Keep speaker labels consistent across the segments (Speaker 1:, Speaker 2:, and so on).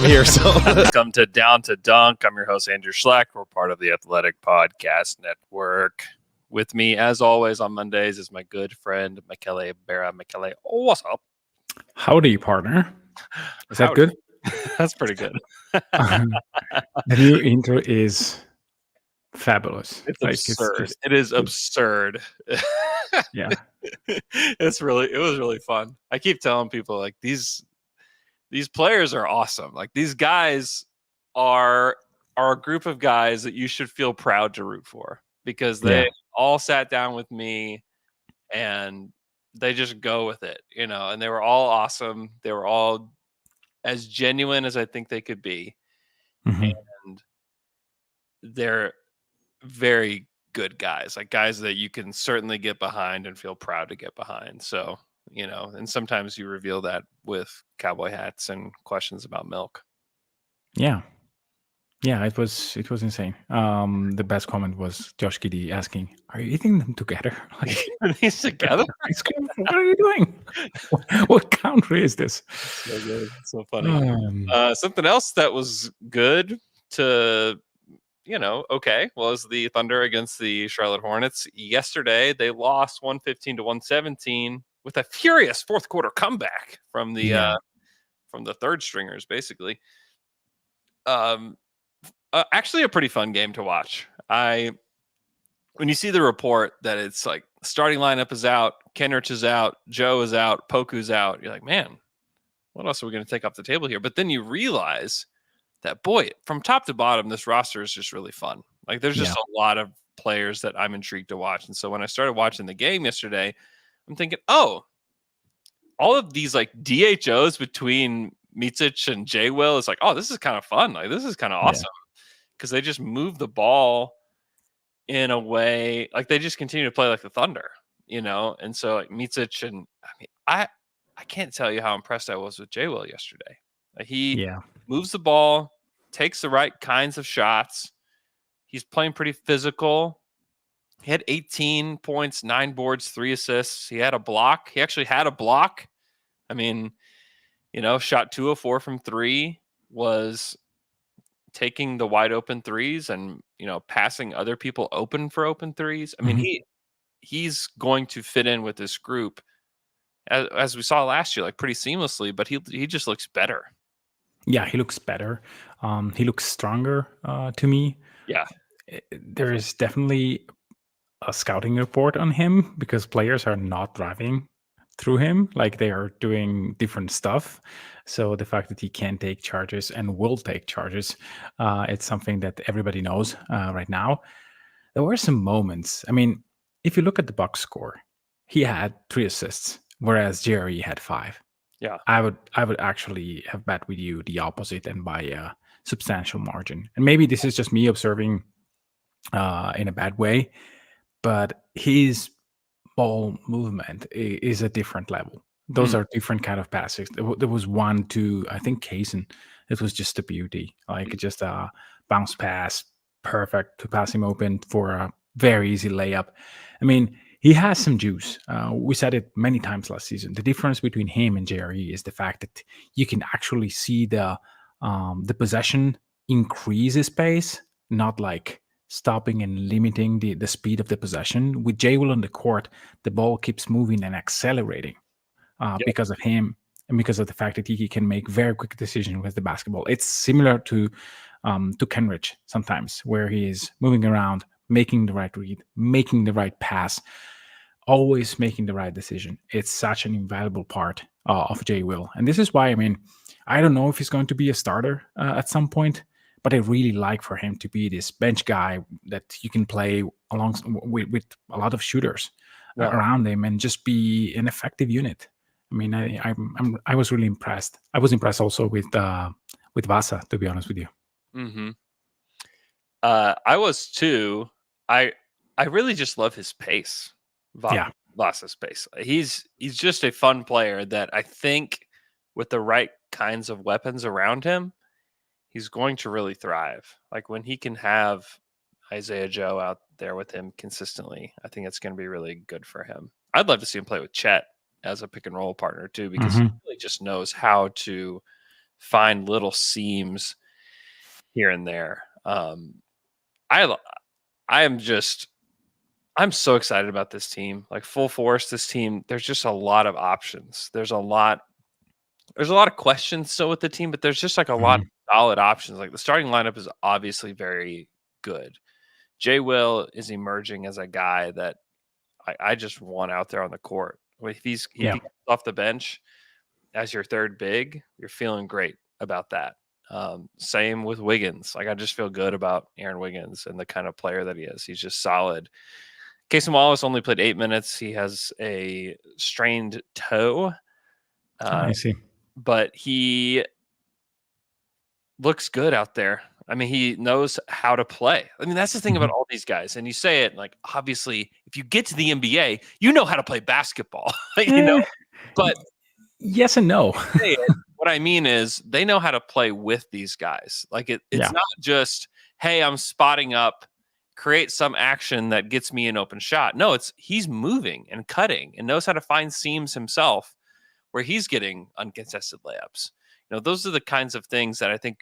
Speaker 1: I'm here. So
Speaker 2: welcome to Down to Dunk. I'm your host, Andrew Schlecht. We're part of the Athletic Podcast Network. With me, as always, on Mondays is my good friend, Michele Berra. Michele, what's up?
Speaker 3: Howdy, partner. Is that
Speaker 2: Howdy.
Speaker 3: good?
Speaker 2: That's pretty good.
Speaker 3: The new intro is fabulous.
Speaker 2: It's absurd. It is absurd.
Speaker 3: Yeah.
Speaker 2: It was really fun. I keep telling people, like, these players are awesome. Like, these guys are a group of guys that you should feel proud to root for, because they all sat down with me and they just go with it, and they were all awesome. They were all as genuine as I think they could be.
Speaker 3: Mhm.
Speaker 2: And they're very good guys, like guys that you can certainly get behind and feel proud to get behind. So, and sometimes you reveal that with cowboy hats and questions about milk.
Speaker 3: Yeah. Yeah, it was insane. The best comment was Josh Giddey asking, "Are you eating them together? Like,
Speaker 2: Are these together?
Speaker 3: what are you doing? What country is this?"
Speaker 2: So good. So funny. Something else that was good to, was the Thunder against the Charlotte Hornets. Yesterday, they lost 115 to 117 with a furious fourth quarter comeback from the third stringers, basically. Actually a pretty fun game to watch. When you see the report that it's like starting lineup is out, Kenrich is out, Joe is out, Poku's out, you're like, man, what else are we going to take off the table here? But then you realize that, boy, from top to bottom, this roster is just really fun. Like, there's just a lot of players that I'm intrigued to watch. And so when I started watching the game yesterday, I'm thinking, oh, all of these like DHOs between Micic and J. Will is like, oh, this is kind of fun. Like, this is kind of awesome, because they just move the ball in a way, like they just continue to play like the Thunder, And so like Micic, and I can't tell you how impressed I was with J. Will yesterday. He moves the ball, takes the right kinds of shots. He's playing pretty physical. He had 18 points, 9 boards, 3 assists. He had a block. He actually had a block. I mean, shot 2 of 4 from 3, was taking the wide open threes and, passing other people open for open threes. I mean, he's going to fit in with this group as we saw last year, like pretty seamlessly, but he just looks better.
Speaker 3: Yeah, he looks better. He looks stronger to me.
Speaker 2: Yeah.
Speaker 3: There is definitely a scouting report on him, because players are not driving through him, like they are doing different stuff. So the fact that he can take charges and will take charges, it's something that everybody knows right now. There were some moments. I mean, if you look at the box score, he had 3 assists, whereas Jerry had 5.
Speaker 2: Yeah,
Speaker 3: I would actually have bet with you the opposite, and by a substantial margin. And maybe this is just me observing in a bad way, but his ball movement is a different level. Those are different kind of passes. There was one to, I think, Kaysen. It was just a beauty, like just a bounce pass, perfect to pass him open for a very easy layup. I mean, he has some juice. We said it many times last season. The difference between him and JRE is the fact that you can actually see the possession increase his pace, not like stopping and limiting the speed of the possession. With J. Will on the court, the ball keeps moving and accelerating because of him, and because of the fact that he can make very quick decisions with the basketball. It's similar to Kenrich sometimes, where he is moving around, making the right read, making the right pass, always making the right decision. It's such an invaluable part of J. Will. And this is why, I mean, I don't know if he's going to be a starter at some point, but I really like for him to be this bench guy that you can play along with a lot of shooters around him and just be an effective unit. I mean, I was really impressed. I was impressed also with Vasa, to be honest with you.
Speaker 2: Mm-hmm. I was too. I really just love his pace. Vasa's pace. He's just a fun player that I think, with the right kinds of weapons around him, he's going to really thrive. Like, when he can have Isaiah Joe out there with him consistently, I think it's going to be really good for him. I'd love to see him play with Chet as a pick and roll partner too, because he really just knows how to find little seams here and there. I'm so excited about this team. Like full force, this team, there's just a lot of options. There's a lot of questions still with the team, but there's just like a lot of solid options. Like the starting lineup is obviously very good. Jay Will is emerging as a guy that I just want out there on the court. If he comes off the bench as your third big, you're feeling great about that. Same with Wiggins. Like I just feel good about Aaron Wiggins and the kind of player that he is. He's just solid. Casey Wallace only played 8 minutes. He has a strained toe.
Speaker 3: I see.
Speaker 2: But he looks good out there. I mean, he knows how to play. I mean, that's the thing about all these guys. And you say it like, obviously, if you get to the NBA, you know how to play basketball, you know? But
Speaker 3: yes and no.
Speaker 2: What I mean is they know how to play with these guys. Like it's not just, hey, I'm spotting up, create some action that gets me an open shot. No, he's moving and cutting and knows how to find seams himself where he's getting uncontested layups. You know, those are the kinds of things that I think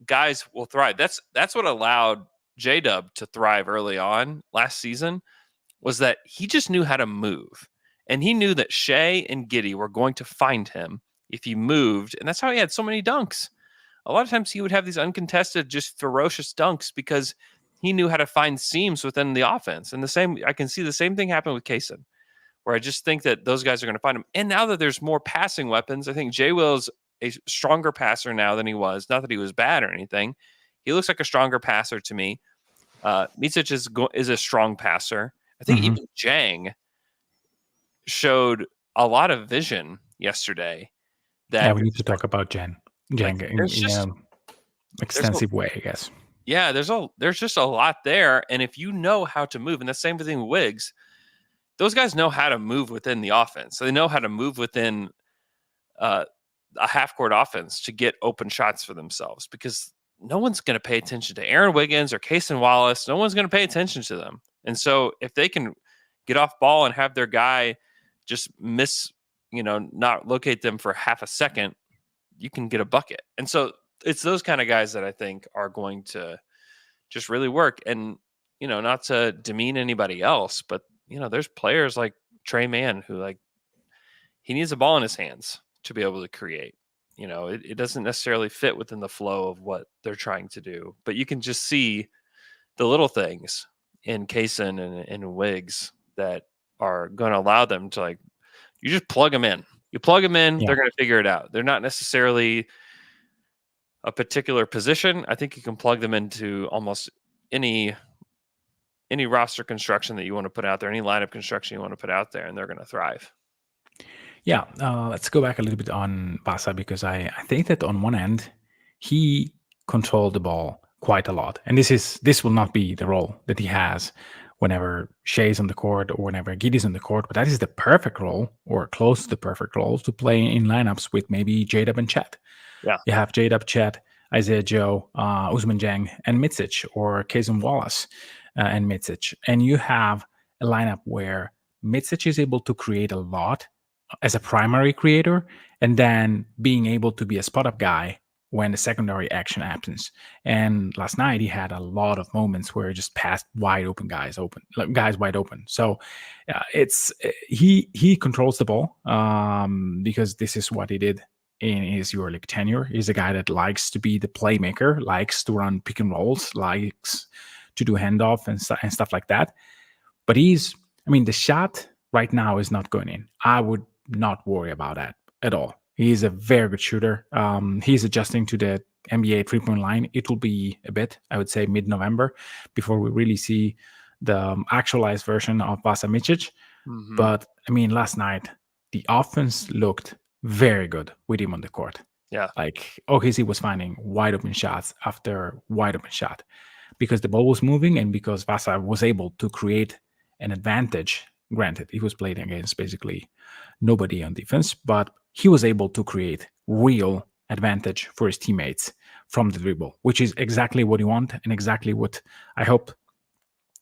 Speaker 2: guys will thrive. That's what allowed J-Dub to thrive early on last season, was that he just knew how to move. And he knew that Shea and Giddey were going to find him if he moved. And that's how he had so many dunks. A lot of times he would have these uncontested, just ferocious dunks because he knew how to find seams within the offense. And I can see the same thing happen with Kaysen, where I just think that those guys are going to find him. And now that there's more passing weapons, I think Jay Will's a stronger passer now than he was. Not that he was bad or anything. He looks like a stronger passer to me. Micic is a strong passer. I think even Jang showed a lot of vision yesterday.
Speaker 3: We need to talk about Jang in an extensive way, I guess.
Speaker 2: Yeah, there's just a lot there. And if you know how to move, and the same thing with Wiggs, those guys know how to move within the offense. So they know how to move within a half-court offense to get open shots for themselves, because no one's going to pay attention to Aaron Wiggins or Kaysen Wallace. No one's going to pay attention to them. And so if they can get off ball and have their guy just not locate them for half a second, you can get a bucket. And so it's those kind of guys that I think are going to just really work. And, not to demean anybody else, but, there's players like Trey Mann who, like, he needs a ball in his hands to be able to create. It doesn't necessarily fit within the flow of what they're trying to do, but you can just see the little things in Kaysen and Wiggs that are going to allow them to, like, you just plug them in. You plug them in, they're going to figure it out. They're not necessarily a particular position. I think you can plug them into almost any roster construction that you want to put out there, any lineup construction you want to put out there, and they're going to thrive.
Speaker 3: Yeah, let's go back a little bit on Vasa, because I think that on one end, he controlled the ball quite a lot. And this will not be the role that he has whenever Shea's on the court or whenever Giddey's on the court, but that is the perfect role, or close to the perfect role, to play in lineups with maybe J-Dub and Chet.
Speaker 2: Yeah.
Speaker 3: You have J-Dub, Chet, Isaiah Joe, Usman Jang, and Micic, or Kaysen Wallace and Micic. And you have a lineup where Micic is able to create a lot as a primary creator, and then being able to be a spot-up guy when the secondary action happens. And last night he had a lot of moments where he just passed guys wide open. So he controls the ball because this is what he did in his EuroLeague tenure. He's a guy that likes to be the playmaker, likes to run pick and rolls, likes to do handoff and stuff like that. But the shot right now is not going in. I would not worry about that at all. He's a very good shooter. He's adjusting to the NBA three-point line. It will be a bit, I would say, mid-November before we really see the actualized version of Vasa Micic. Mm-hmm. But, last night, the offense looked very good with him on the court.
Speaker 2: Yeah.
Speaker 3: Like, OKC was finding wide open shots after wide open shot because the ball was moving and because Vasa was able to create an advantage. Granted, he was playing against basically nobody on defense, but he was able to create real advantage for his teammates from the dribble, which is exactly what you want and exactly what I hope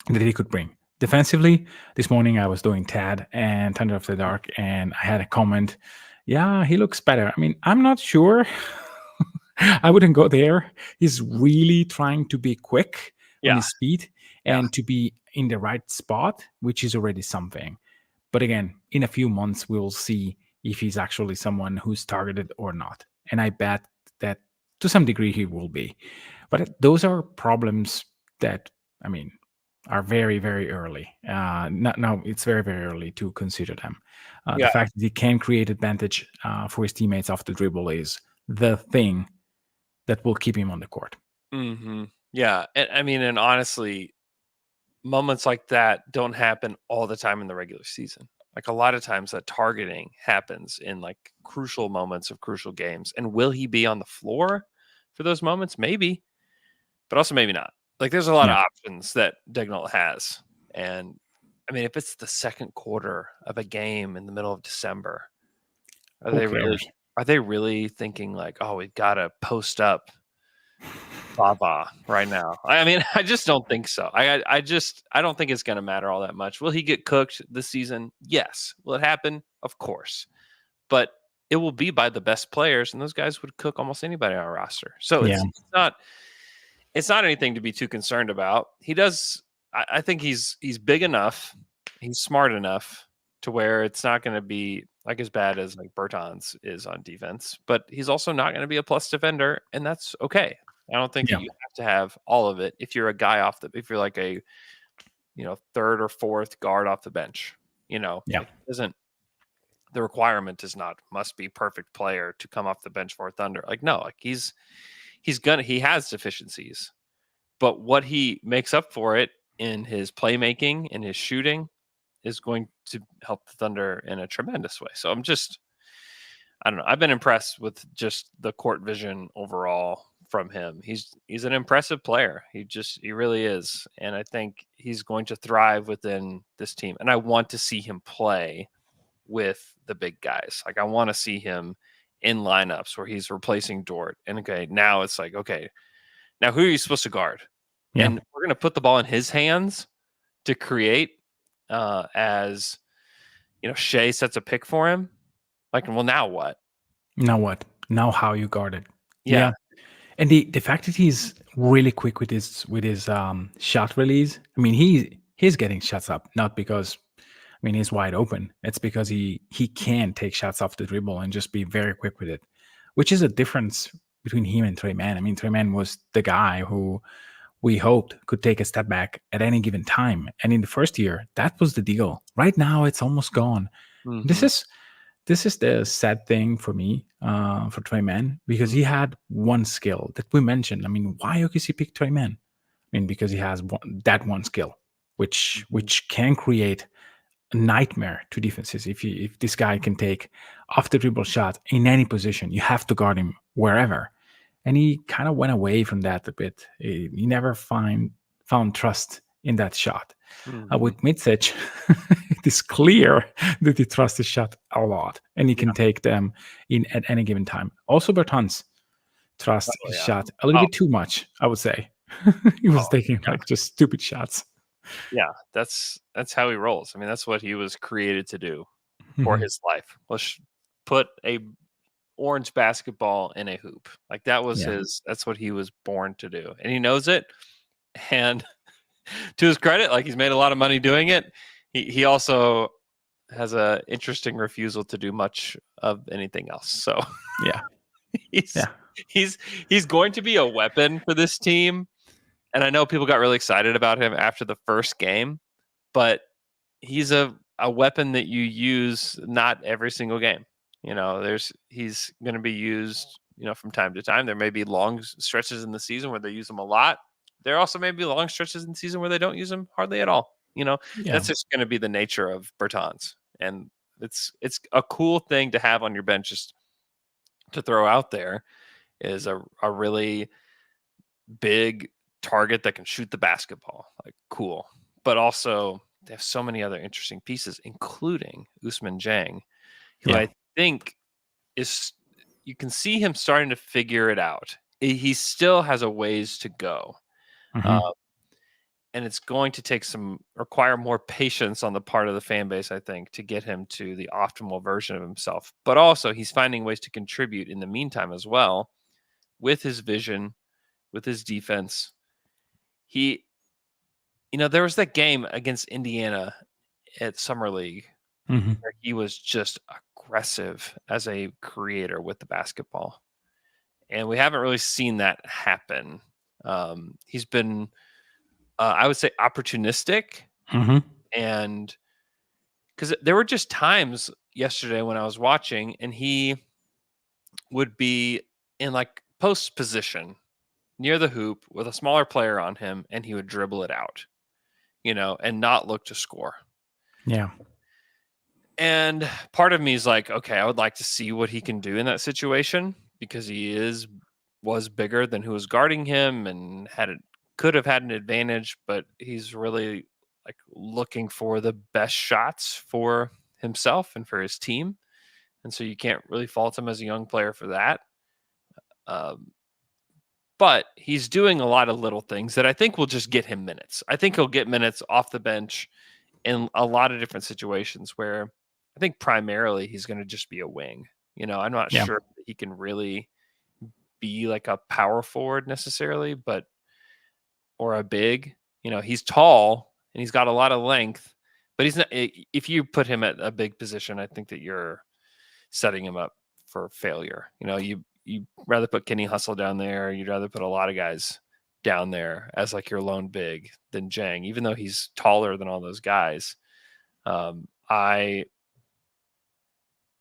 Speaker 3: that he could bring. Defensively, this morning I was doing TAD and Thunder of the Dark, and I had a comment, yeah, he looks better. I'm not sure I wouldn't go there. He's really trying to be quick on
Speaker 2: Yeah.
Speaker 3: his speed
Speaker 2: Yeah.
Speaker 3: and to be in the right spot, which is already something. But again, in a few months, we'll see if he's actually someone who's targeted or not. And I bet that to some degree he will be. But those are problems that, I mean, are very, very early. Now it's very, very early to consider them. The
Speaker 2: Yeah.
Speaker 3: fact that he can create advantage for his teammates off the dribble is the thing that will keep him on the court.
Speaker 2: Yeah. And I mean, and honestly, moments like that don't happen all the time in the regular season. Like a lot of times that targeting happens in like crucial moments of crucial games. And will he be on the floor for those moments? Maybe, but also maybe not. Like there's a lot of
Speaker 3: Yeah.
Speaker 2: options that Dagnall has. And I mean, if it's the second quarter of a game in the middle of December, are
Speaker 3: Who
Speaker 2: they really
Speaker 3: cares?
Speaker 2: thinking like, oh, we've got to post up Baba right now? I mean, I just don't think so. I don't think it's going to matter all that much. Will he get cooked this season? Yes. Will it happen? Of course. But it will be by the best players, and those guys would cook almost anybody on our roster. So
Speaker 3: Yeah.
Speaker 2: it's not anything to be too concerned about. He does. I think he's big enough. He's smart enough to where it's not going to be like as bad as like Bertans is on defense, but he's also not going to be a plus defender, and that's okay. I don't think that
Speaker 3: Yeah.
Speaker 2: you have to have all of it if you're a guy if you're like a third or fourth guard off the bench.
Speaker 3: Yeah.
Speaker 2: Like isn't the requirement is not must be perfect player to come off the bench for Thunder. Like no, like he has deficiencies, but what he makes up for it in his playmaking and his shooting is going to help the Thunder in a tremendous way. So I don't know. I've been impressed with just the court vision overall from him. He's an impressive player. He really is. And I think he's going to thrive within this team. And I want to see him play with the big guys. Like I want to see him in lineups where he's replacing Dort. And okay, now it's like, okay, now who are you supposed to guard?
Speaker 3: Yeah.
Speaker 2: And we're going to put the ball in his hands to create as Shea sets a pick for him. Like, well, now what?
Speaker 3: Now what? Now how you guard it?
Speaker 2: Yeah.
Speaker 3: Yeah. And the fact that he's really quick with his shot release. I mean, he's getting shots up not because he's wide open. It's because he can take shots off the dribble and just be very quick with it, which is a difference between him and Trey Mann. I mean, Trey Mann was the guy who we hoped could take a step back at any given time, and in the first year, that was the deal. Right now, it's almost gone. This
Speaker 2: Mm-hmm.
Speaker 3: is the sad thing for me, for Trey Mann, because he had one skill that we mentioned. I mean, why OKC picked Trey Mann? I mean, because he has that one skill, which can create a nightmare to defenses. If this guy can take off the dribble shot in any position, you have to guard him wherever. And he kind of went away from that a bit. He never found trust in that shot. With Mitsic, it is clear that he trusts his shot a lot, and he can take them in at any given time. Also, Bertans trusts his shot a little bit too much, I would say. He was taking like just stupid shots.
Speaker 2: Yeah, that's how he rolls. I mean, that's what he was created to do for his life. Let's put a orange basketball in a hoop. Like that was that's what he was born to do. And he knows it. And to his credit, like he's made a lot of money doing it. He also has a interesting refusal to do much of anything else. So
Speaker 3: yeah,
Speaker 2: he's going to be a weapon for this team. And I know people got really excited about him after the first game, but he's a weapon that you use not every single game. He's going to be used, from time to time. There may be long stretches in the season where they use him a lot. There also may be long stretches in the season where they don't use him hardly at all. That's just going to be the nature of Bertans. And it's a cool thing to have on your bench just to throw out there is a really big target that can shoot the basketball. Like cool. But also they have so many other interesting pieces, including Ousmane Dieng, who I think you can see him starting to figure it out. He still has a ways to go. And it's going to require more patience on the part of the fan base, I think, to get him to the optimal version of himself. But also he's finding ways to contribute in the meantime as well, with his vision, with his defense. He, there was that game against Indiana at Summer League
Speaker 3: Mhm.
Speaker 2: where he was just aggressive as a creator with the basketball. And we haven't really seen that happen. He's been, I would say, opportunistic.
Speaker 3: Mhm.
Speaker 2: And because there were just times yesterday when I was watching and he would be in like post position near the hoop with a smaller player on him and he would dribble it out, and not look to score.
Speaker 3: Yeah.
Speaker 2: And part of me is like, okay, I would like to see what he can do in that situation because was bigger than who was guarding him and could have had an advantage, but he's really like looking for the best shots for himself and for his team. And so you can't really fault him as a young player for that. Um, but he's doing a lot of little things that I think will just get him minutes. I think he'll get minutes off the bench in a lot of different situations where I think primarily he's going to just be a wing. I'm not
Speaker 3: Yeah.
Speaker 2: sure that he can really be like a power forward necessarily, or a big. He's tall and he's got a lot of length, but he's not. If you put him at a big position, I think that you're setting him up for failure. You rather put Kenny Hustle down there. You'd rather put a lot of guys down there as like your lone big than Jang, even though he's taller than all those guys.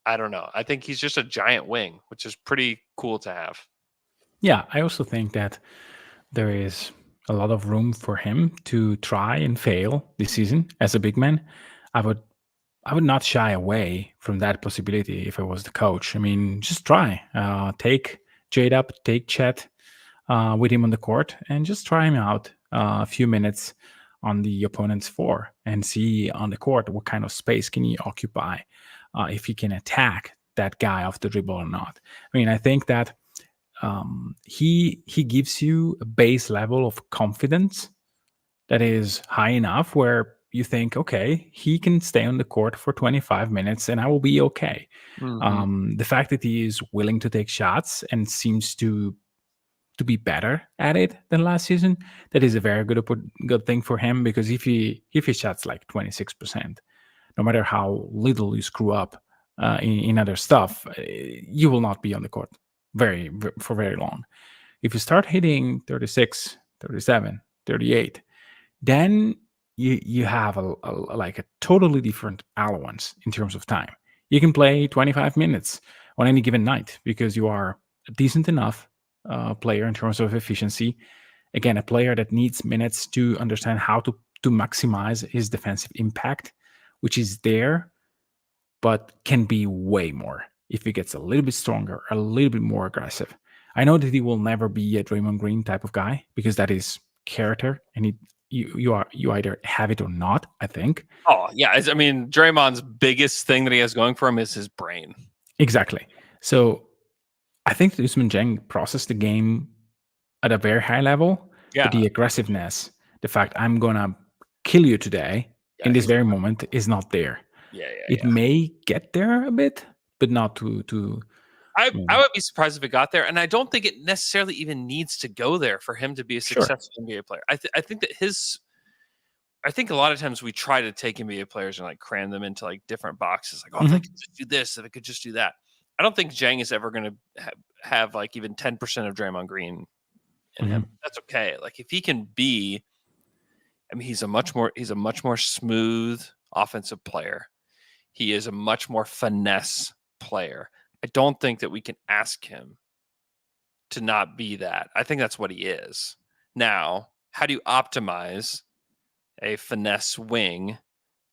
Speaker 2: I don't know. I think he's just a giant wing, which is pretty cool to have.
Speaker 3: Yeah, I also think that there is a lot of room for him to try and fail this season as a big man. I would I would not shy away from that possibility if I was the coach. I mean, just try. Take Jade up, take Chet with him on the court, and just try him out a few minutes on the opponent's floor and see on the court what kind of space can he occupy, if he can attack that guy off the dribble or not. I mean, I think that he gives you a base level of confidence that is high enough where you think, okay, he can stay on the court for 25 minutes and I will be okay.
Speaker 2: Mm-hmm.
Speaker 3: The fact that he is willing to take shots and seems to be better at it than last season, that is a very good thing for him, because if he shots like 26%, no matter how little you screw up in other stuff, you will not be on the court for very long. If you start hitting 36, 37, 38, then you have like a totally different allowance in terms of time. You can play 25 minutes on any given night because you are a decent enough player in terms of efficiency. Again, a player that needs minutes to understand how to maximize his defensive impact, which is there, but can be way more if he gets a little bit stronger, a little bit more aggressive. I know that he will never be a Draymond Green type of guy because that is character, and you either have it or not, I think.
Speaker 2: Oh yeah, I mean, Draymond's biggest thing that he has going for him is his brain.
Speaker 3: Exactly. So I think that Usman Jeng processed the game at a very high level, but the aggressiveness, the fact I'm gonna kill you today in this very moment, is not there. It may get there a bit, but not to
Speaker 2: I would be surprised if it got there, and I don't think it necessarily even needs to go there for him to be a successful NBA player. I think that I think a lot of times we try to take NBA players and like cram them into like different boxes. Like, oh, if I could just do this, if I could just do that. I don't think Jang is ever going to have like even 10% of Draymond Green in him. That's okay. Like if he can be, I mean, he's a much more smooth offensive player. He is a much more finesse player. I don't think that we can ask him to not be that. I think that's what he is. Now, how do you optimize a finesse wing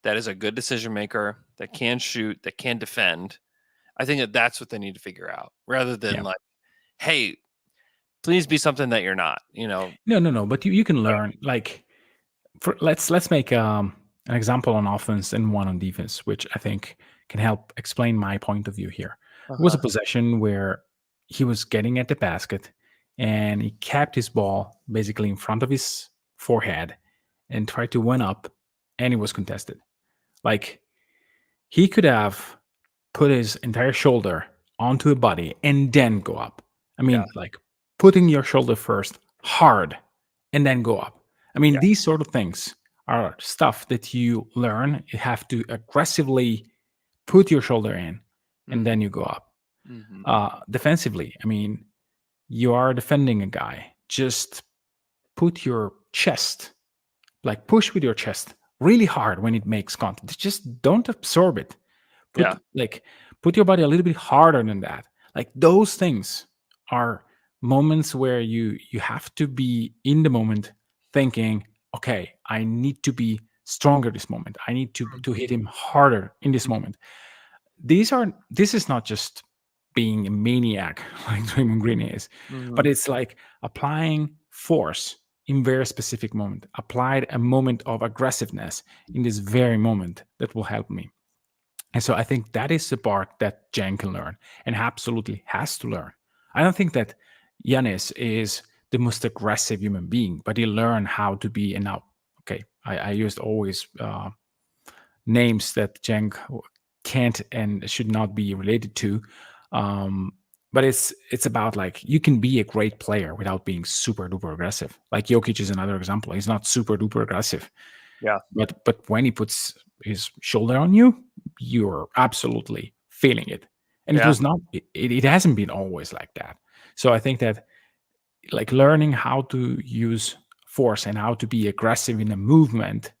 Speaker 2: that is a good decision maker, that can shoot, that can defend? I think that that's what they need to figure out, rather than like, hey, please be something that you're not.
Speaker 3: No. But you can learn. Like, let's make an example on offense and one on defense, which I think can help explain my point of view here. It was a possession where he was getting at the basket and he kept his ball basically in front of his forehead and tried to win up, and it was contested. Like, he could have put his entire shoulder onto a body and then go up. I mean, like, putting your shoulder first hard and then go up. I mean,
Speaker 2: Yeah.
Speaker 3: these sort of things are stuff that you learn. You have to aggressively put your shoulder in and then you go up.
Speaker 2: Mm-hmm.
Speaker 3: Defensively, I mean, you are defending a guy. Just put your chest, like push with your chest really hard when it makes contact. Just don't absorb it.
Speaker 2: Yeah.
Speaker 3: Put your body a little bit harder than that. Like those things are moments where you have to be in the moment thinking, okay, I need to be stronger this moment. I need to hit him harder in this moment. This is not just being a maniac like Draymond Green is, but
Speaker 2: Mm-hmm.
Speaker 3: it's like applying force in very specific moment, applied a moment of aggressiveness in this very moment that will help me. And so I think that is the part that Jen can learn and absolutely has to learn. I don't think that Giannis is the most aggressive human being, but he learned how to be. And now, okay, I used always names that Jen can't and should not be related to. But it's about like you can be a great player without being super duper aggressive. Like Jokic is another example. He's not super duper aggressive.
Speaker 2: Yeah.
Speaker 3: But when he puts his shoulder on you, you're absolutely feeling it. And it
Speaker 2: Yeah.
Speaker 3: was not it hasn't been always like that. So I think that like learning how to use force and how to be aggressive in a movement,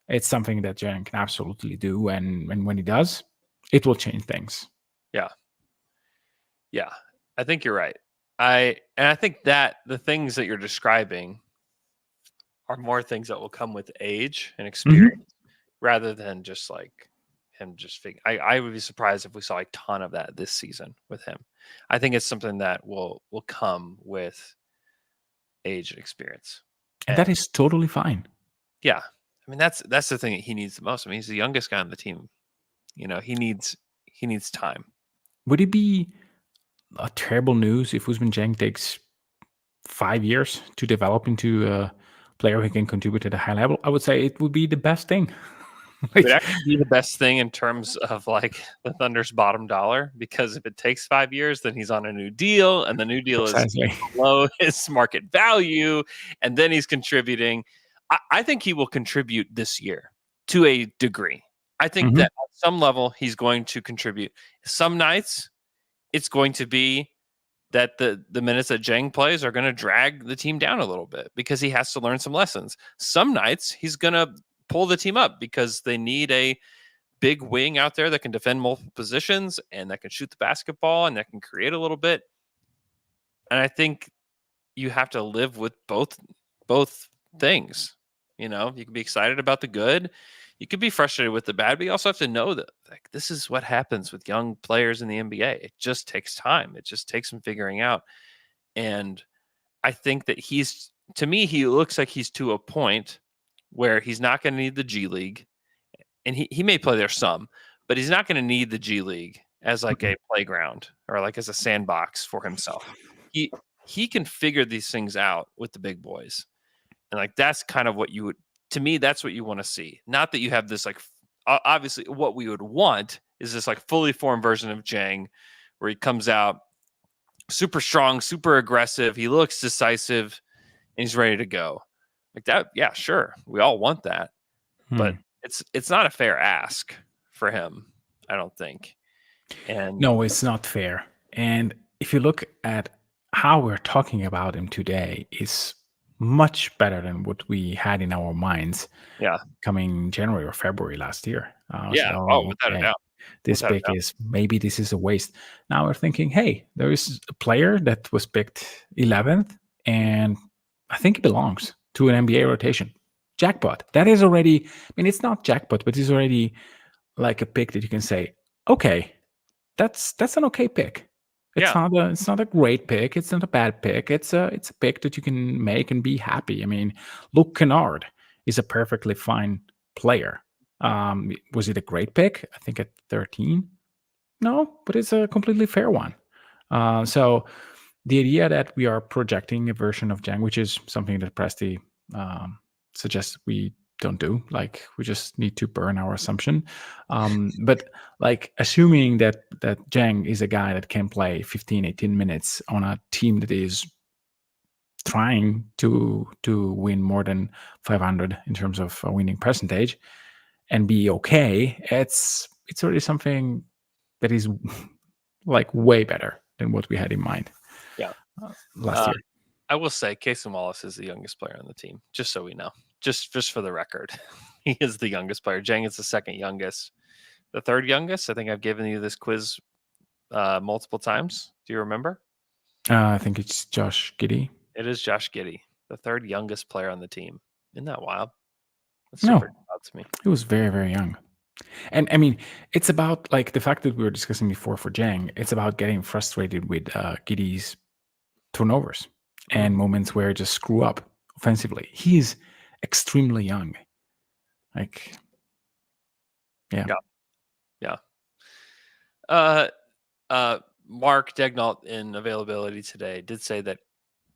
Speaker 3: it's something that Jaren can absolutely do. And when he does, it will change things.
Speaker 2: Yeah. Yeah. I think you're right. I think that the things that you're describing are more things that will come with age and experience rather than just like him just I would be surprised if we saw a ton of that this season with him. I think it's something that will come with age and experience.
Speaker 3: And that is totally fine.
Speaker 2: Yeah. I mean that's the thing that he needs the most. I mean, he's the youngest guy on the team. You know, he needs time.
Speaker 3: Would it be a terrible news if Usman Jang takes 5 years to develop into a player who can contribute at a high level? I would say it would be the best thing.
Speaker 2: It would actually be the best thing in terms of like the Thunder's bottom dollar, because if it takes 5 years, then he's on a new deal, and the new deal is below his market value, and then he's contributing. I think he will contribute this year to a degree. I think that at some level he's going to contribute. Some nights it's going to be that the minutes that Jang plays are going to drag the team down a little bit because he has to learn some lessons. Some nights he's going to pull the team up because they need a big wing out there that can defend multiple positions and that can shoot the basketball and that can create a little bit. And I think you have to live with both things. You know, you can be excited about the good, you could be frustrated with the bad, but you also have to know that like this is what happens with young players in the NBA. It just takes time. It just takes some figuring out. And I think that to me, he looks like he's to a point where he's not going to need the G League, and he may play there some, but he's not going to need the G League as like a playground or like as a sandbox for himself. He can figure these things out with the big boys, and like that's kind of what you would, to me, that's what you want to see. Not that you have this like obviously what we would want is this like fully formed version of Jang where he comes out super strong, super aggressive, he looks decisive, and he's ready to go. Like that, yeah, sure. We all want that. But it's not a fair ask for him, I don't think. And
Speaker 3: no, it's not fair. And if you look at how we're talking about him today, is much better than what we had in our minds.
Speaker 2: Yeah,
Speaker 3: coming January or February last year.
Speaker 2: yeah. Without a doubt.
Speaker 3: This pick is maybe this is a waste. Now we're thinking, hey, there is a player that was picked 11th, and I think it belongs to an NBA rotation. Jackpot. That is already. I mean, it's not jackpot, but it's already like a pick that you can say, okay, that's an okay pick. It's not a great pick. It's not a bad pick. It's a pick that you can make and be happy. I mean, Luke Kennard is a perfectly fine player. Was it a great pick? I think at 13. No, but it's a completely fair one. So the idea that we are projecting a version of Jang, which is something that Presti suggests we don't do, like we just need to burn our assumption. But like assuming that Jang is a guy that can play 15, 18 minutes on a team that is trying to win more than 500 in terms of winning percentage and be okay, it's already something that is like way better than what we had in mind.
Speaker 2: Yeah.
Speaker 3: Last year.
Speaker 2: I will say Casey Wallace is the youngest player on the team, just so we know. Just for the record. He is the youngest player. Jang is the second youngest. The third youngest, I think I've given you this quiz multiple times. Do you remember?
Speaker 3: I think it's Josh Giddey.
Speaker 2: It is Josh Giddey, the third youngest player on the team. Isn't that wild? That's
Speaker 3: No,
Speaker 2: super wild to me.
Speaker 3: he was very, very young. And I mean, it's about like the fact that we were discussing before for Jang, it's about getting frustrated with Giddey's turnovers and moments where just screw up offensively. He's extremely young. Like, yeah.
Speaker 2: Mark Degnault in availability today did say that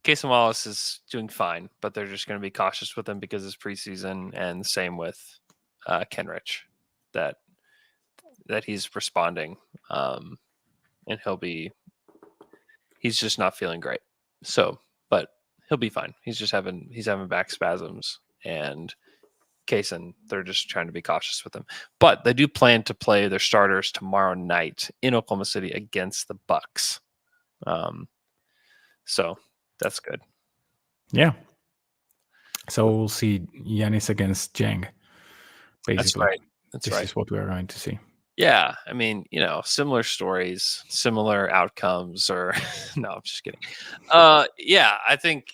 Speaker 2: Casey Wallace is doing fine, but they're just going to be cautious with him because it's preseason, and same with Kenrich, that he's responding, and he's just not feeling great. So, but he'll be fine. He's having back spasms, and Kaysen, they're just trying to be cautious with him. But they do plan to play their starters tomorrow night in Oklahoma City against the Bucks. So that's good.
Speaker 3: Yeah. So we'll see Giannis against Jang. Basically.
Speaker 2: That's right.
Speaker 3: This is what we are going to see.
Speaker 2: Yeah. I mean, similar stories, similar outcomes, or no, I'm just kidding. Yeah, I think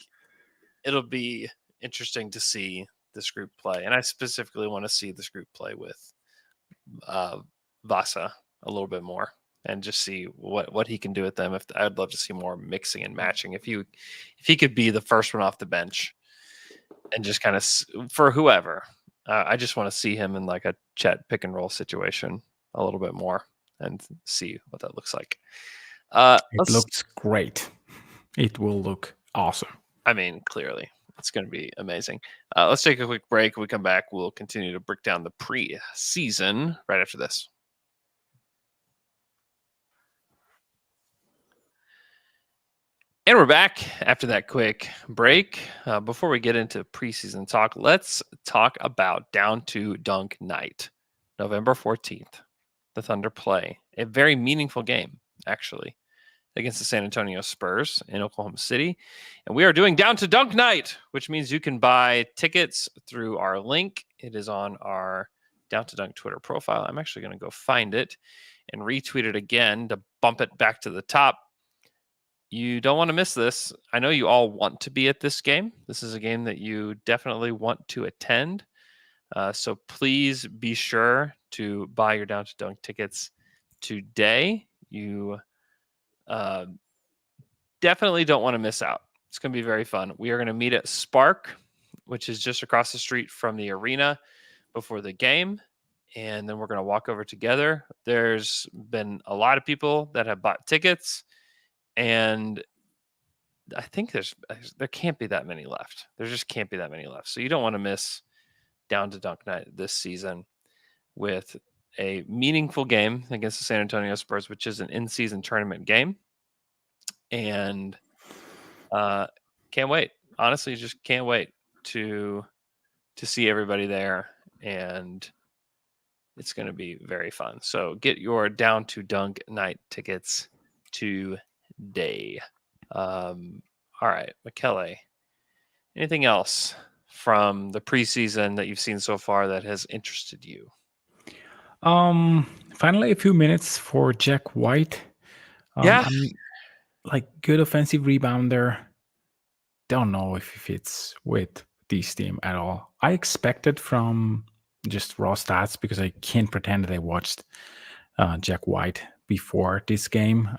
Speaker 2: it'll be interesting to see this group play. And I specifically want to see this group play with Vasa a little bit more and just see what he can do with them. I'd love to see more mixing and matching. If he could be the first one off the bench and just kind of for whoever, I just want to see him in like a Chet pick and roll situation a little bit more and see what that looks like.
Speaker 3: It looks great. It will look awesome.
Speaker 2: I mean, clearly it's going to be amazing. Let's take a quick break. When we come back, we'll continue to break down the preseason right after this. And we're back after that quick break. Before we get into preseason talk, let's talk about Down to Dunk Night, November 14th. The Thunder play a very meaningful game, actually, against the San Antonio Spurs in Oklahoma City. And we are doing Down to Dunk Night, which means you can buy tickets through our link. It is on our Down to Dunk Twitter profile. I'm actually going to go find it and retweet it again to bump it back to the top. You don't want to miss this. I know you all want to be at this game. This is a game that you definitely want to attend. So please be sure to buy your Down to Dunk tickets today. You definitely don't want to miss out. It's going to be very fun. We are going to meet at Spark, which is just across the street from the arena before the game. And then we're going to walk over together. There's been a lot of people that have bought tickets, and I think there can't be that many left. There just can't be that many left. So you don't want to miss Down to Dunk Night this season with a meaningful game against the San Antonio Spurs, which is an in-season tournament game. And can't wait. Honestly, just can't wait to see everybody there, and it's going to be very fun. So get your Down to Dunk Night tickets today. All right, Michele, anything else from the preseason that you've seen so far that has interested you?
Speaker 3: Finally, a few minutes for Jack White.
Speaker 2: Yeah.
Speaker 3: Like good offensive rebounder. Don't know if he fits with this team at all. I expected from just raw stats because I can't pretend that I watched Jack White before this game,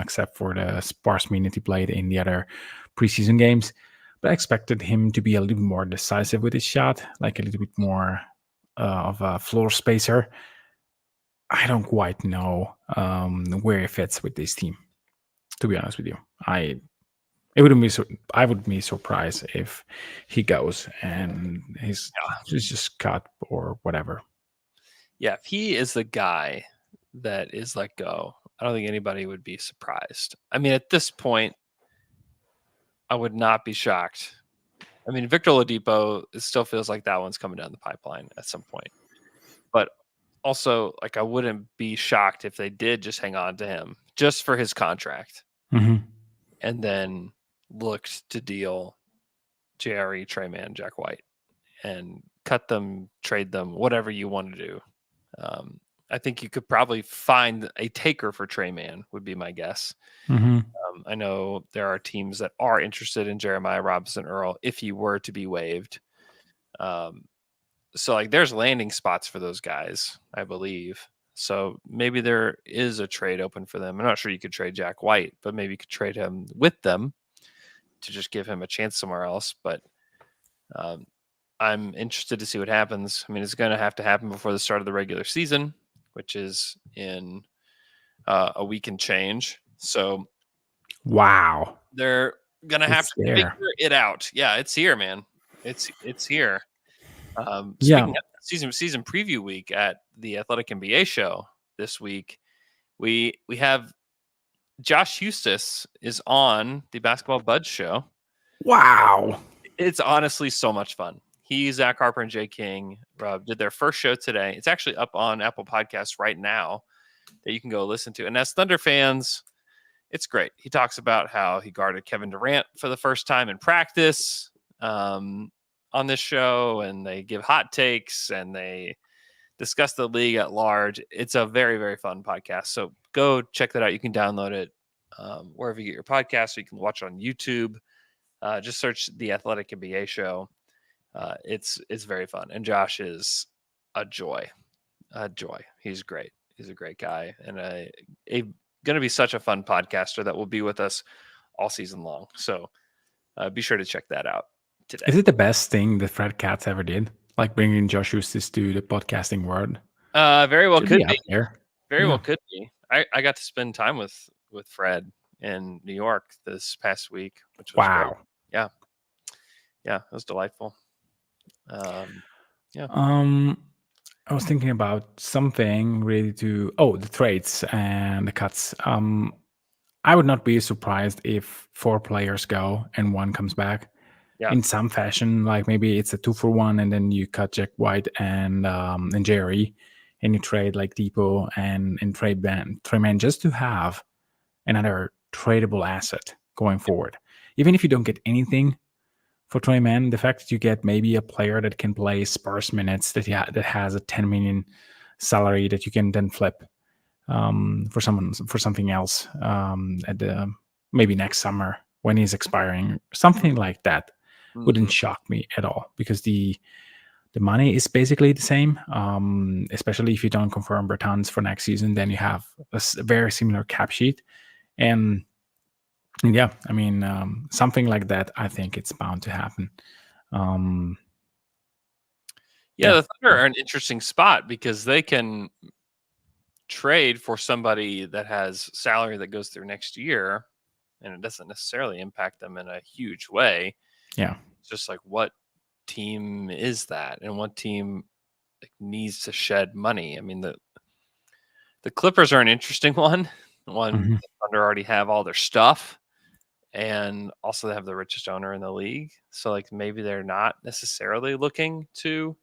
Speaker 3: except for the sparse minute he played in the other preseason games. But I expected him to be a little more decisive with his shot, like a little bit more of a floor spacer. I don't quite know where he fits with this team, to be honest with you. I would be surprised if he goes and he's just cut or whatever.
Speaker 2: Yeah, if he is the guy that is let go, I don't think anybody would be surprised. I mean, at this point, I would not be shocked. I mean, Victor Oladipo, it still feels like that one's coming down the pipeline at some point. But also, like, I wouldn't be shocked if they did just hang on to him just for his contract and then looked to deal JRE, Trey Mann, Jack White, and cut them, trade them, whatever you want to do. I think you could probably find a taker for Trey Mann, would be my guess. I know there are teams that are interested in Jeremiah Robinson Earl if he were to be waived. So like there's landing spots for those guys, I believe. So maybe there is a trade open for them. I'm not sure you could trade Jack White, but maybe you could trade him with them to just give him a chance somewhere else. But I'm interested to see what happens. I mean, it's going to have to happen before the start of the regular season, which is in a week and change. So
Speaker 3: wow,
Speaker 2: they're going to have to
Speaker 3: there.
Speaker 2: figure it out. Yeah, it's here, man. It's here.
Speaker 3: Yeah.
Speaker 2: Speaking of season preview week at the Athletic NBA show this week, we have Josh Hustis is on the Basketball Buds show.
Speaker 3: Wow.
Speaker 2: It's honestly so much fun. He, Zach Harper, and Jay King did their first show today. It's actually up on Apple Podcasts right now that you can go listen to. And as Thunder fans, it's great. He talks about how he guarded Kevin Durant for the first time in practice on this show, and they give hot takes and they discuss the league at large. It's a very, very fun podcast. So go check that out. You can download it wherever you get your podcast, or you can watch it on YouTube. Just search the Athletic NBA show. It's very fun, and Josh is a joy. He's great. He's a great guy, and going to be such a fun podcaster that will be with us all season long. So be sure to check that out today.
Speaker 3: Is it the best thing that Fred Katz ever did? Like bringing Josh Hustis to the podcasting world?
Speaker 2: Very well could be.
Speaker 3: Very
Speaker 2: well could be. I got to spend time with Fred in New York this past week, which was
Speaker 3: wow.
Speaker 2: Great. Yeah, it was delightful.
Speaker 3: I was thinking about something related to the trades and the cuts. I would not be surprised if 4 players go and 1 comes back in some fashion. Like maybe it's a 2-for-1, and then you cut Jack White and Jerry, and you trade like Depot and trade Trey Mann just to have another tradable asset going forward. Even if you don't get anything for Trey Mann, the fact that you get maybe a player that can play sparse minutes, that has a 10 million salary that you can then flip for something else at the maybe next summer when he's expiring, something like that wouldn't shock me at all, because the money is basically the same. Especially if you don't confirm Bertans for next season, then you have a very similar cap sheet. And yeah, I mean, something like that, I think it's bound to happen.
Speaker 2: The Thunder are an interesting spot because they can trade for somebody that has salary that goes through next year, and it doesn't necessarily impact them in a huge way.
Speaker 3: Yeah.
Speaker 2: It's just like, what team is that, and what team needs to shed money? I mean, the Clippers are an interesting one. The Thunder already have all their stuff, and also they have the richest owner in the league. So like maybe they're not necessarily looking to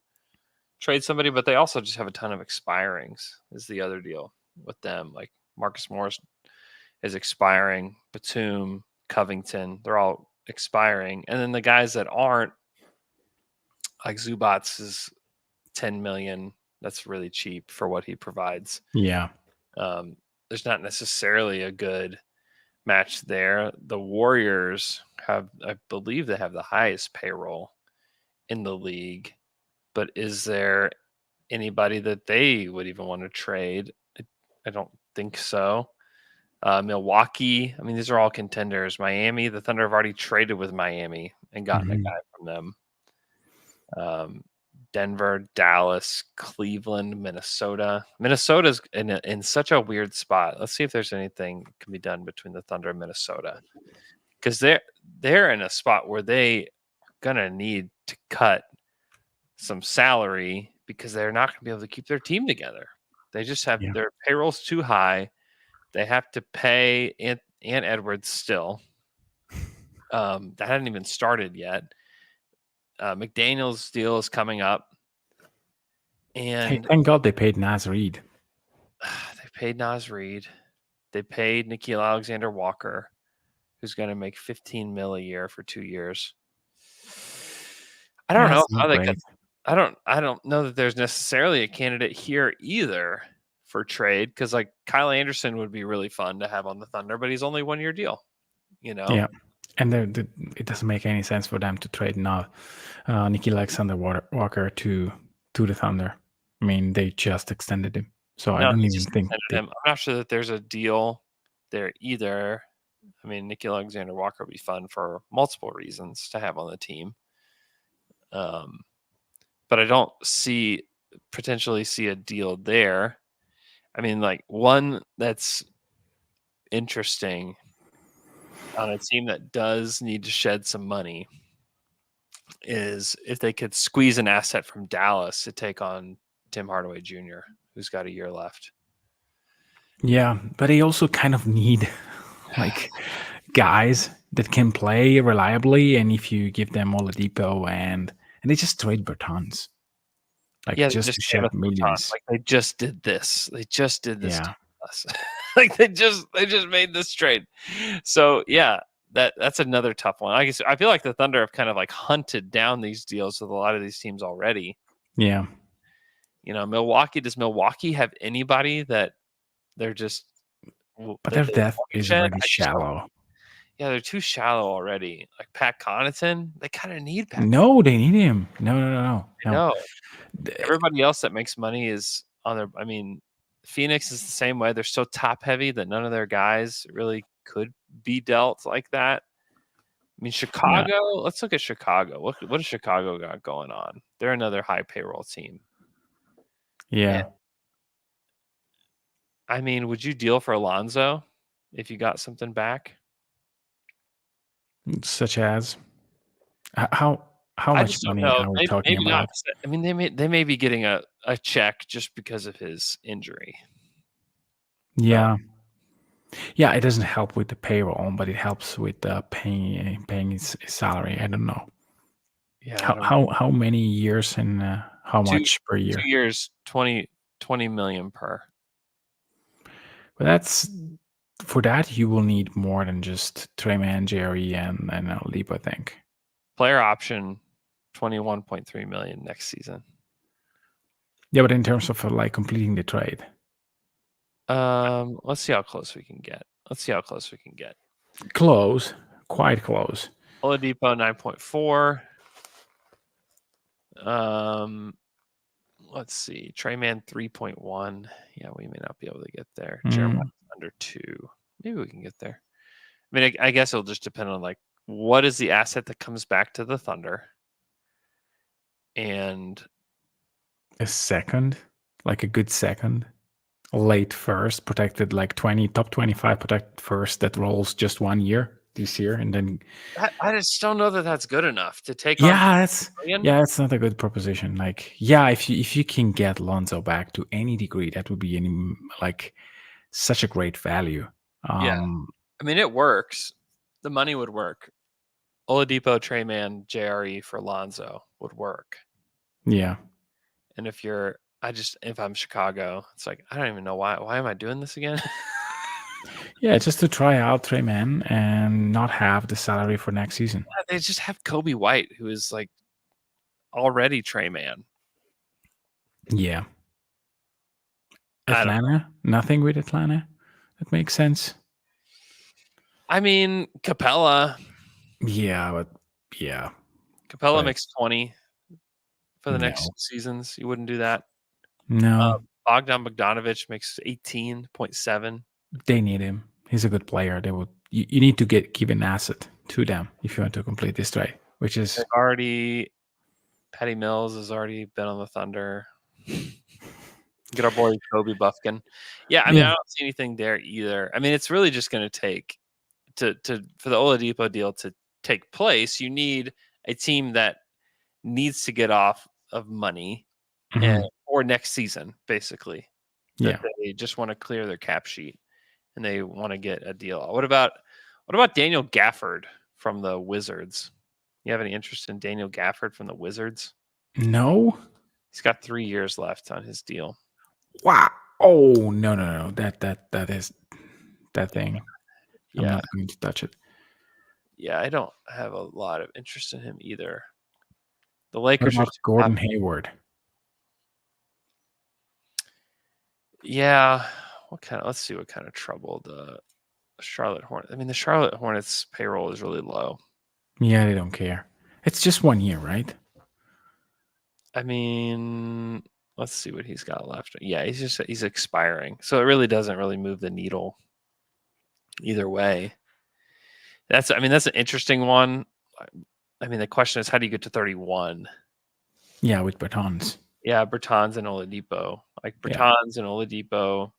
Speaker 2: trade somebody, but they also just have a ton of expirings is the other deal with them. Like Marcus Morris is expiring, Batum, Covington, they're all expiring. And then the guys that aren't, like Zubats is 10 million. That's really cheap for what he provides.
Speaker 3: Yeah.
Speaker 2: There's not necessarily a good match there. The Warriors have, I believe they have the highest payroll in the league, but is there anybody that they would even want to trade? I don't think so. Milwaukee, I mean, these are all contenders. Miami, the Thunder have already traded with Miami and gotten a guy from them. Denver, Dallas, Cleveland, Minnesota. Minnesota's in such a weird spot. Let's see if there's anything that can be done between the Thunder and Minnesota, because they're in a spot where they are gonna need to cut some salary because they're not going to be able to keep their team together. They just have their payroll's too high. They have to pay Ant Edwards still. That hadn't even started yet. McDaniel's deal is coming up,
Speaker 3: Hey,
Speaker 2: and
Speaker 3: thank God they paid Naz Reid.
Speaker 2: they paid Nas Reed. They paid Nikhil Alexander-Walker, who's going to make $15 million a year for 2 years. I don't know
Speaker 3: That's
Speaker 2: how
Speaker 3: not
Speaker 2: they could.
Speaker 3: great.
Speaker 2: I don't know that there's necessarily a candidate here either for trade, because like Kyle Anderson would be really fun to have on the Thunder, but he's only 1-year deal.
Speaker 3: Yeah, and it doesn't make any sense for them to trade now Nikhil Alexander-Walker to the Thunder. I mean, they just extended him, so I
Speaker 2: No,
Speaker 3: don't
Speaker 2: they
Speaker 3: even
Speaker 2: just
Speaker 3: think
Speaker 2: extended him. I'm not sure that there's a deal there either. I mean, Nikhil Alexander-Walker would be fun for multiple reasons to have on the team. But I don't potentially see a deal there. I mean, like one that's interesting on a team that does need to shed some money is if they could squeeze an asset from Dallas to take on Tim Hardaway Jr., who's got a year left.
Speaker 3: Yeah, but they also kind of need like guys that can play reliably, and if you give them Oladipo and they just trade Bertans, like
Speaker 2: Yeah, they
Speaker 3: just
Speaker 2: just
Speaker 3: to
Speaker 2: gave
Speaker 3: shed
Speaker 2: us Bertans.
Speaker 3: millions.
Speaker 2: Like they just did this. They just did this to
Speaker 3: Yeah,
Speaker 2: us. Like they just made this trade. So yeah, that's another tough one. I guess I feel like the Thunder have kind of like hunted down these deals with a lot of these teams already.
Speaker 3: yeah.
Speaker 2: Milwaukee, does Milwaukee have anybody that they're just
Speaker 3: But
Speaker 2: that
Speaker 3: their
Speaker 2: they
Speaker 3: depth
Speaker 2: won't
Speaker 3: is
Speaker 2: shed?
Speaker 3: already
Speaker 2: I just don't.
Speaker 3: shallow.
Speaker 2: Yeah, they're too shallow already. Like Pat Connaughton, they kind of need Pat.
Speaker 3: No, they need him. No.
Speaker 2: No, everybody else that makes money is on their. I mean, Phoenix is the same way. They're so top heavy that none of their guys really could be dealt like that. I mean,
Speaker 3: Yeah,
Speaker 2: Chicago. Let's look at Chicago. What does Chicago got going on? They're another high payroll team. And,
Speaker 3: yeah.
Speaker 2: I mean, would you deal for Alonzo if you got something back?
Speaker 3: Such as how
Speaker 2: I
Speaker 3: much
Speaker 2: just don't
Speaker 3: money
Speaker 2: know.
Speaker 3: are we
Speaker 2: Maybe,
Speaker 3: talking
Speaker 2: maybe not.
Speaker 3: about?
Speaker 2: I mean, they may be getting a check just because of his injury.
Speaker 3: Yeah, yeah. It doesn't help with the payroll, but it helps with paying his salary. I don't know
Speaker 2: Yeah, I don't know.
Speaker 3: how many years and how
Speaker 2: Two
Speaker 3: much per
Speaker 2: two
Speaker 3: year.
Speaker 2: years, 20 million per.
Speaker 3: But that's for that you will need more than just Treyman, Jerry, and Leap. I think.
Speaker 2: Player option, 21.3 million next season.
Speaker 3: Yeah, but in terms of like completing the trade,
Speaker 2: Let's see how close we can get.
Speaker 3: close, quite close.
Speaker 2: Oladipo 9.4. Let's see. Treyman 3.1. Yeah, we may not be able to get there. Jeremiah under 2. Maybe we can get there. I mean, I guess it'll just depend on like what is the asset that comes back to the Thunder, and
Speaker 3: A second, like a good second, late first, protected like top 25 protected first that rolls just 1 year this year, and then
Speaker 2: I just don't know that that's good enough to take on.
Speaker 3: That's not a good proposition. Like, yeah, if you can get Lonzo back to any degree, that would be like such a great value.
Speaker 2: Yeah, I mean, it works. The money would work. Oladipo, Treyman, JRE for Lonzo would work.
Speaker 3: Yeah.
Speaker 2: And if I'm Chicago, it's like, I don't even know why am I doing this again?
Speaker 3: Yeah, just to try out Treyman and not have the salary for next season.
Speaker 2: Yeah, they just have Kobe White, who is like already Treyman.
Speaker 3: Yeah. Atlanta? Nothing with Atlanta? That makes sense.
Speaker 2: I mean, Capella.
Speaker 3: Yeah, but yeah.
Speaker 2: Capella makes 20 for the next 6 seasons. You wouldn't do that.
Speaker 3: No.
Speaker 2: Bogdan Bogdanovic makes 18.7.
Speaker 3: They need him. He's a good player. You need to give an asset to them if you want to complete this trade, which is
Speaker 2: Patty Mills has already been on the Thunder. Get our boy Kobe Buffkin. Yeah, I mean, I don't see anything there either. I mean, it's really just going to take for the Oladipo deal to take place. You need a team that needs to get off of money or next season, basically.
Speaker 3: Yeah,
Speaker 2: they just want to clear their cap sheet and they want to get a deal. What about Daniel Gafford from the Wizards. You have any interest in Daniel Gafford from the Wizards?
Speaker 3: No.
Speaker 2: He's got 3 years left on his deal.
Speaker 3: Wow. Oh no. That is that thing. I'm
Speaker 2: Yeah.
Speaker 3: not going to touch it.
Speaker 2: Yeah, I don't have a lot of interest in him either. The
Speaker 3: What
Speaker 2: Lakers are
Speaker 3: about Gordon Hayward?
Speaker 2: Yeah. Let's see what kind of trouble the Charlotte Hornets. I mean, the Charlotte Hornets payroll is really low.
Speaker 3: Yeah, they don't care. It's just 1 year, right?
Speaker 2: I mean, let's see what he's got left. Yeah, he's expiring. So it really doesn't really move the needle either way. That's an interesting one. I mean, the question is, how do you get to 31?
Speaker 3: Yeah, with Bertans.
Speaker 2: Yeah, Bertans and Oladipo. Like Bertans and Oladipo.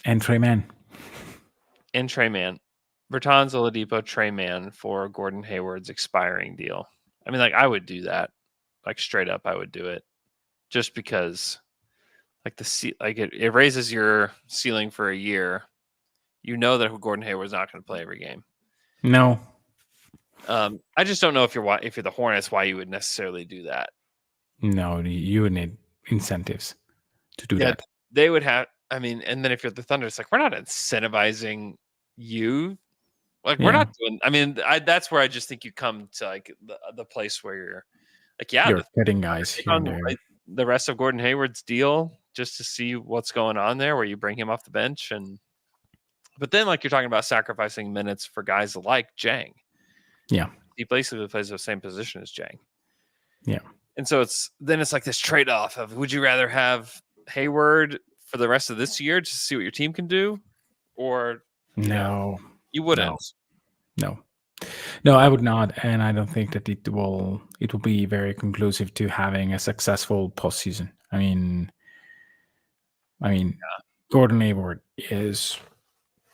Speaker 3: And Trey Mann.
Speaker 2: And Trey Mann. Bertans, Oladipo, Trey Mann for Gordon Hayward's expiring deal. I mean, like, I would do that. Like, straight up, I would do it. Just because, like, it raises your ceiling for a year. You know that Gordon Hayward's not going to play every game.
Speaker 3: No.
Speaker 2: I just don't know if you're the Hornets, why you would necessarily do that.
Speaker 3: No, you would need incentives to do that.
Speaker 2: They would have. I mean, and then if you're the Thunder, it's like, we're not incentivizing you. Like, we're not doing. I mean, that's where I just think you come to like the place where you're like, yeah,
Speaker 3: you're cutting guys here and there.
Speaker 2: The rest of Gordon Hayward's deal just to see what's going on there, where you bring him off the bench, but then like you're talking about sacrificing minutes for guys like Jang.
Speaker 3: Yeah,
Speaker 2: he basically plays the same position as Jang.
Speaker 3: Yeah,
Speaker 2: and so it's like this trade-off of, would you rather have Hayward for the rest of this year just to see what your team can do, or
Speaker 3: no,
Speaker 2: you wouldn't.
Speaker 3: No, I would not, and I don't think that it will be very conclusive to having a successful postseason. I mean, Gordon Hayward is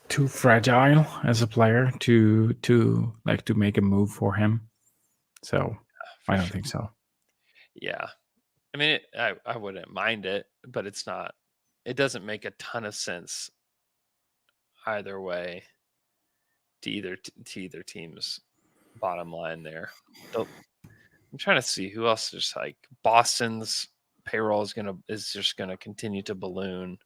Speaker 3: too fragile as a player to make a move for him. So I don't think so.
Speaker 2: Yeah, I mean, I wouldn't mind it, but it's not. It doesn't make a ton of sense either way to either team's bottom line there. I'm trying to see who else. Just like Boston's payroll is just gonna continue to balloon.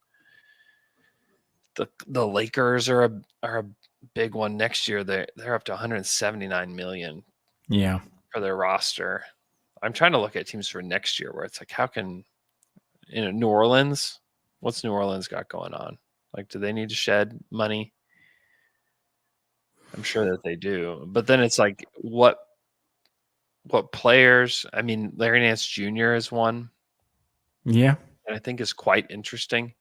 Speaker 2: The Lakers are a big one next year. They're up to 179 million.
Speaker 3: Yeah,
Speaker 2: for their roster. I'm trying to look at teams for next year where it's like, how can New Orleans? What's New Orleans got going on? Like, do they need to shed money? I'm sure that they do, but then it's like, what players? I mean, Larry Nance Jr. is one.
Speaker 3: Yeah,
Speaker 2: and I think is quite interesting.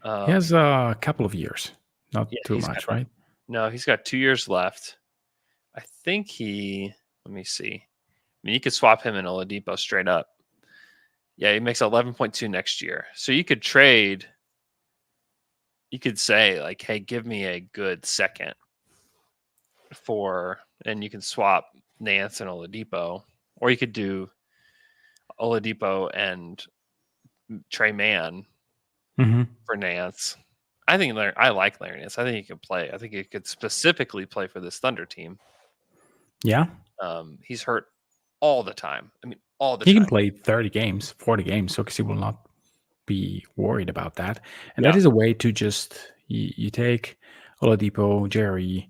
Speaker 3: He has a couple of years, not too much, right?
Speaker 2: No, he's got 2 years left. I think let me see. I mean, you could swap him and Oladipo straight up. Yeah, he makes 11.2 next year. So you could trade. You could say like, hey, give me a good second and you can swap Nance and Oladipo, or you could do Oladipo and Trey Mann for Nance. I like Larry Nance. I think he can play. I think he could specifically play for this Thunder team.
Speaker 3: Yeah.
Speaker 2: He's hurt all the time. I mean, all the time.
Speaker 3: He can play 30 games, 40 games, so because he will not be worried about that. And that is a way to just, you take Oladipo, Jerry,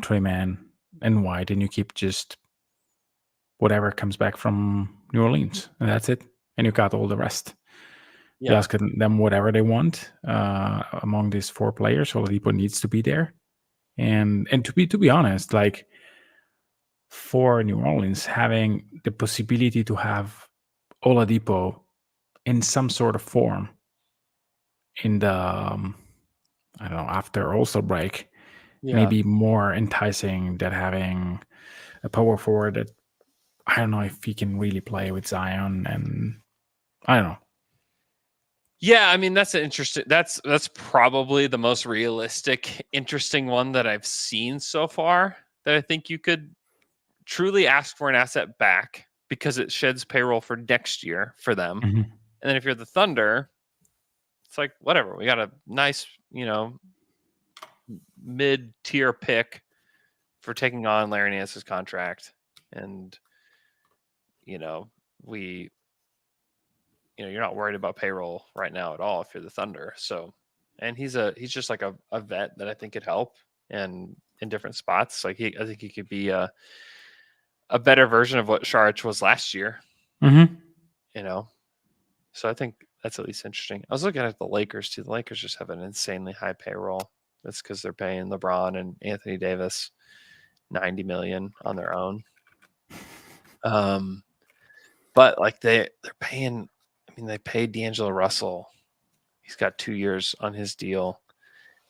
Speaker 3: Trey Mann, and White, and you keep just whatever comes back from New Orleans. And that's it. And you got all the rest. You ask them whatever they want among these 4 players. Oladipo needs to be there. And to be honest, like, for New Orleans, having the possibility to have Oladipo in some sort of form in the I don't know, after All-Star break, maybe more enticing than having a power forward that, I don't know if he can really play with Zion, and I don't know.
Speaker 2: Yeah, I mean, that's an interesting. That's probably the most realistic, interesting one that I've seen so far. That I think you could truly ask for an asset back because it sheds payroll for next year for them.
Speaker 3: Mm-hmm.
Speaker 2: And then if you're the Thunder, it's like, whatever. We got a nice, mid-tier pick for taking on Larry Nance's contract, and you're not worried about payroll right now at all if you're the Thunder. So, and he's just like a vet that I think could help and in different spots. Like I think he could be a better version of what Saric was last year.
Speaker 3: Mm-hmm.
Speaker 2: So I think that's at least interesting. I was looking at the Lakers too. The Lakers just have an insanely high payroll. That's because they're paying LeBron and Anthony Davis $90 million on their own. But like they're paying. I mean, they paid D'Angelo Russell. He's got 2 years on his deal.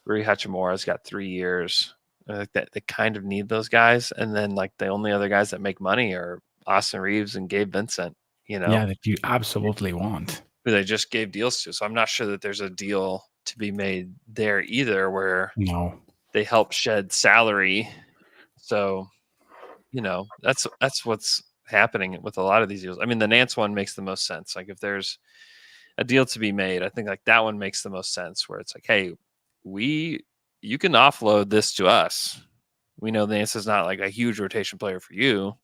Speaker 2: Rui Hachimura's got 3 years. Like that, they kind of need those guys. And then like the only other guys that make money are Austin Reeves and Gabe Vincent.
Speaker 3: Yeah, that you absolutely want.
Speaker 2: Who they just gave deals to. So I'm not sure that there's a deal to be made there either where they help shed salary. So, that's what's happening with a lot of these deals. I mean, the Nance one makes the most sense. Like if there's a deal to be made, I think like that one makes the most sense where it's like, hey, you can offload this to us. We know Nance is not like a huge rotation player for you.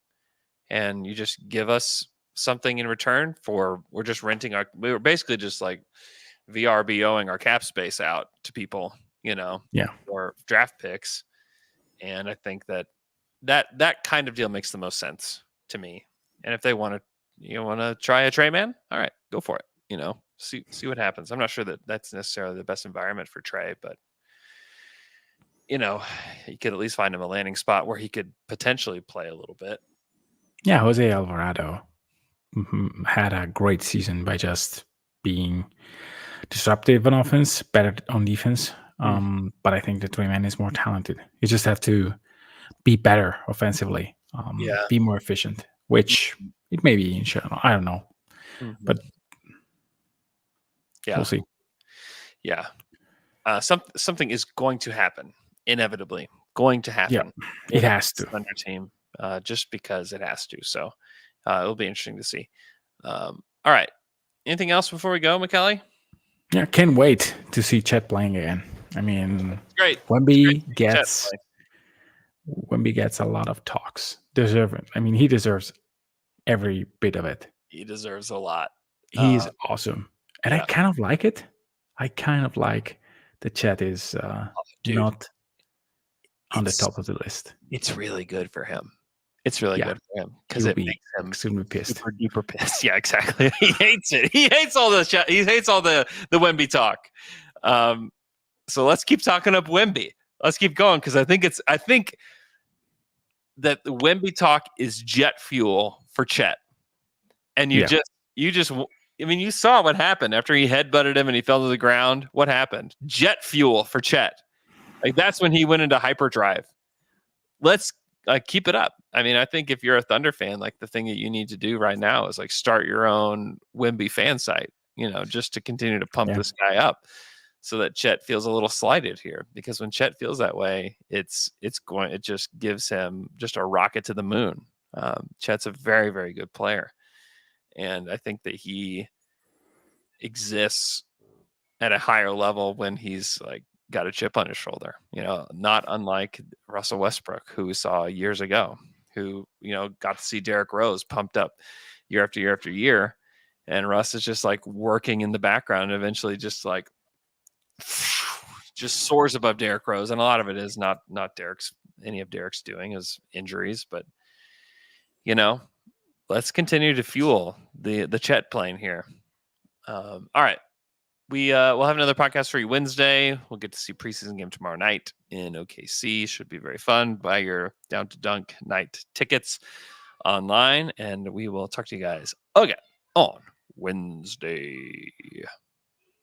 Speaker 2: And you just give us something in return for we're basically just like VRBOing our cap space out to people, or draft picks. And I think that kind of deal makes the most sense to me. And if they want to try a Trey Man, all right, go for it. See what happens. I'm not sure that that's necessarily the best environment for Trey, but you could at least find him a landing spot where he could potentially play a little bit.
Speaker 3: Yeah, Jose Alvarado had a great season by just being disruptive on offense, better on defense. But I think the Trey Man is more talented. You just have to be better offensively, be more efficient, which it may be in general. I don't know. But we'll see.
Speaker 2: Yeah. Something is going to happen, inevitably. Going to happen.
Speaker 3: Yeah, it has to.
Speaker 2: Thunder team, just because it has to. So it'll be interesting to see. All right. Anything else before we go, Michele?
Speaker 3: Yeah, can't wait to see Chet playing again. I mean,
Speaker 2: great.
Speaker 3: Wemby gets a lot of talks. I mean, he deserves every bit of it.
Speaker 2: He deserves a lot.
Speaker 3: He's awesome. And I kind of like it. I kind of like the Chet is not on the top of the list.
Speaker 2: It's really good for him. It's really good for him because it makes him
Speaker 3: extremely pissed.
Speaker 2: Super duper pissed. Yeah, exactly. He hates it. He hates all the Wemby talk. So let's keep talking up Wemby. Let's keep going because I think that the Wemby talk is jet fuel for Chet. And you saw what happened after he headbutted him and he fell to the ground. What happened? Jet fuel for Chet. Like that's when he went into hyperdrive. Let's keep it up. I mean, I think if you're a Thunder fan, like the thing that you need to do right now is like start your own Wemby fan site, just to continue to pump this guy up so that Chet feels a little slighted here. Because when Chet feels that way, it just gives him just a rocket to the moon. Chet's a very, very good player. And I think that he exists at a higher level when he's like got a chip on his shoulder, not unlike Russell Westbrook, who we saw years ago, who, got to see Derrick Rose pumped up year after year after year. And Russ is just like working in the background and eventually just like just soars above Derrick Rose. And a lot of it is not any of Derrick's doing is injuries, but let's continue to fuel the Chet plane here. All right. We'll have another podcast for you Wednesday. We'll get to see preseason game tomorrow night in OKC. Should be very fun. Buy your Down to Dunk night tickets online, and we will talk to you guys again on Wednesday.